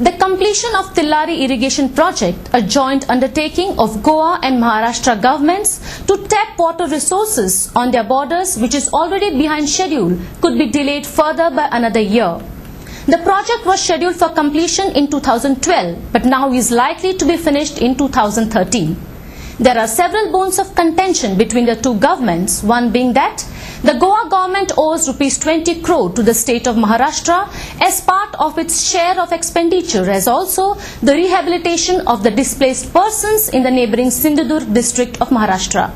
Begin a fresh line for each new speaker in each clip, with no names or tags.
The completion of Tillari irrigation project, a joint undertaking of Goa and Maharashtra governments to tap water resources on their borders, which is already behind schedule, could be delayed further by another year. The project was scheduled for completion in 2012, but now is likely to be finished in 2013. There are several bones of contention between the two governments, one being that the Goa government owes ₹20 crore to the state of Maharashtra as part of its share of expenditure, as also the rehabilitation of the displaced persons in the neighbouring Sindhudurg district of Maharashtra.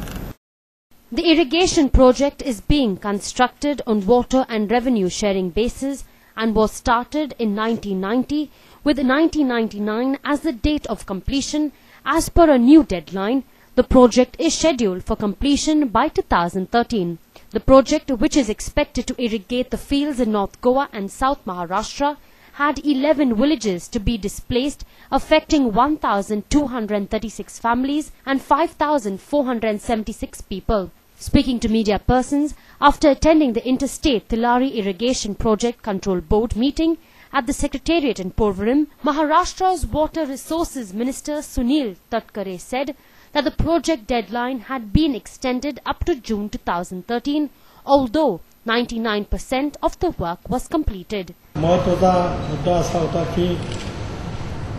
The irrigation project is being constructed on water and revenue sharing basis and was started in 1990 with 1999 as the date of completion. As per a new deadline, the project is scheduled for completion by 2013. The project, which is expected to irrigate the fields in North Goa and South Maharashtra, had 11 villages to be displaced, affecting 1,236 families and 5,476 people. Speaking to media persons after attending the Interstate Tillari Irrigation Project Control Board meeting at the Secretariat in Porvorim, Maharashtra's Water Resources Minister Sunil Tatkare said that the project deadline had been extended up to June 2013, although 99% of the work was completed.
महत्त्वाचा मुद्दा असा होता की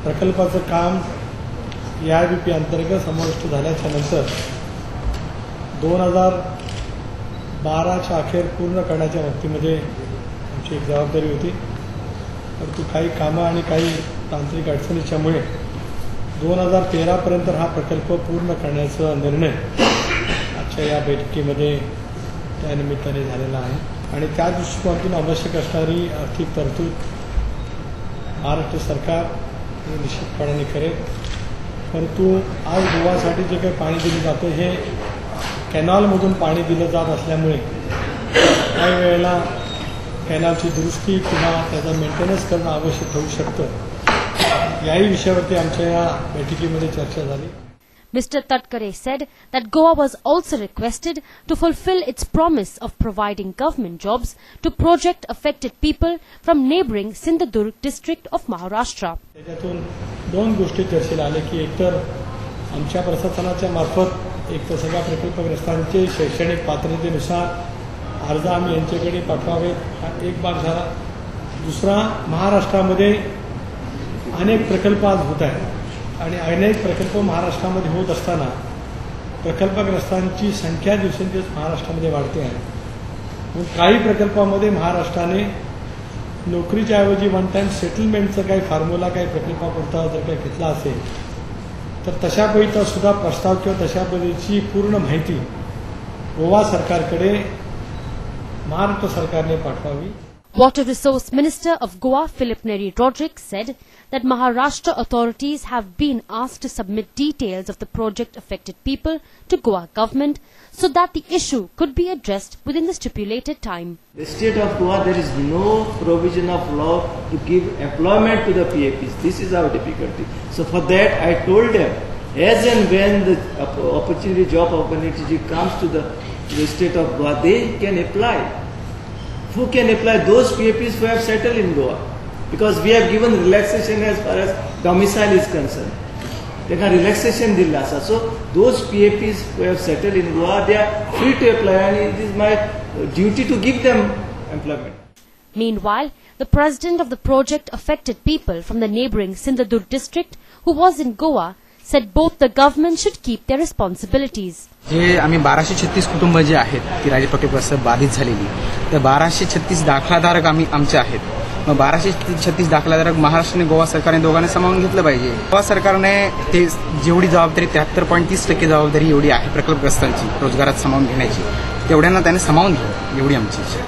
प्रकल्पाचं काम AIBP अंतर्गत समाविष्ट झाल्याच्या नंतर 2012च्या अखेर पूर्ण करण्याच्या बाबतीमध्ये आमची एक जबाबदारी होती, परंतु काही कामं आणि काही तांत्रिक अडचणीच्यामुळे 2013 पर्यंत हा प्रकल्प पूर्ण करण्याचा निर्णय आजच्या या बैठकीमध्ये त्यानिमित्ताने झालेला आहे आणि त्या दृष्टिकोनातून आवश्यक असणारी आर्थिक तरतूद महाराष्ट्र सरकार निश्चितपणे करेल. परंतु आज गोवासाठी जे काही पाणी दिलं जातं हे कॅनॉलमधून पाणी दिलं जात असल्यामुळे काही वेळेला कॅनॉलची दुरुस्ती किंवा त्याचा मेंटेनन्स करणं आवश्यक होऊ शकतं. याही विषयावरती आमच्या या बैठकीमध्ये चर्चा झाली.
Mr. Tatkare said that Goa was also requested to fulfill its promise of providing government jobs to project-affected people from neighbouring Sindhudurg district of Maharashtra.
त्याच्यातून दोन गोष्टी चर्चेला आल्या की एकतर आमच्या प्रशासनाच्या मार्फत एक तर सगळ्या प्रकल्पग्रस्तांचे शैक्षणिक पात्रतेनुसार अर्ज आम्ही यांच्याकडे पाठवावेत, हा एक भाग झाला. दुसरा, महाराष्ट्रामध्ये अनेक प्रकल्प आज होत आहेत आणि अनेक प्रकल्प महाराष्ट्रामध्ये होत असताना प्रकल्पग्रस्तांची संख्या दिवसेंदिवस महाराष्ट्रामध्ये वाढते आहे. काही प्रकल्पामध्ये महाराष्ट्राने नोकरीच्या ऐवजी वन टाइम सेटलमेंटचा काही फॉर्म्युला काही प्रकल्पापुरता जर काही घेतला असेल तर तशा पद्धतीचा सुद्धा प्रस्ताव किंवा तशा पद्धतीची पूर्ण माहिती गोवा सरकारकडे महाराष्ट्र सरकारने पाठवावी.
Water Resource Minister of Goa, Philip Neri Rodrick, said that Maharashtra authorities have been asked to submit details of the project-affected people to Goa government so that the issue could be addressed within the stipulated time.
The state of Goa, there is no provision of law to give employment to the PAPs. This is our difficulty. So for that, I told them, as and when the job opportunity comes to the state of Goa, they can apply. Who can apply? Those PAPs who have settled in Goa, because we have given relaxation as far as domicile is concerned. They can relaxation dilla. So those PAPs who have settled in Goa, they are free to apply, and it is my duty to give them employment.
Meanwhile, the president of the project-affected people from the neighbouring Sindhudurg district, who was in Goa, said both the government should keep their responsibilities.
जे आम्ही 1236 कुटुंब जे आहेत की राज्य प्रकल्पास बाधित झालेली, तर 1236 दाखलाधारक आमचे आहेत. मग 1236 दाखलाधारक महाराष्ट्र आणि गोवा सरकारने दोघांनी सामावून घेतलं पाहिजे. गोवा सरकारने ते जेवढी जबाबदारी 73.30% जबाबदारी एवढी आहे प्रकल्पग्रस्तांची रोजगारात सामावून घेण्याची, तेवढ्यांना त्याने सामावून घ्यावं एवढी आमची इच्छा.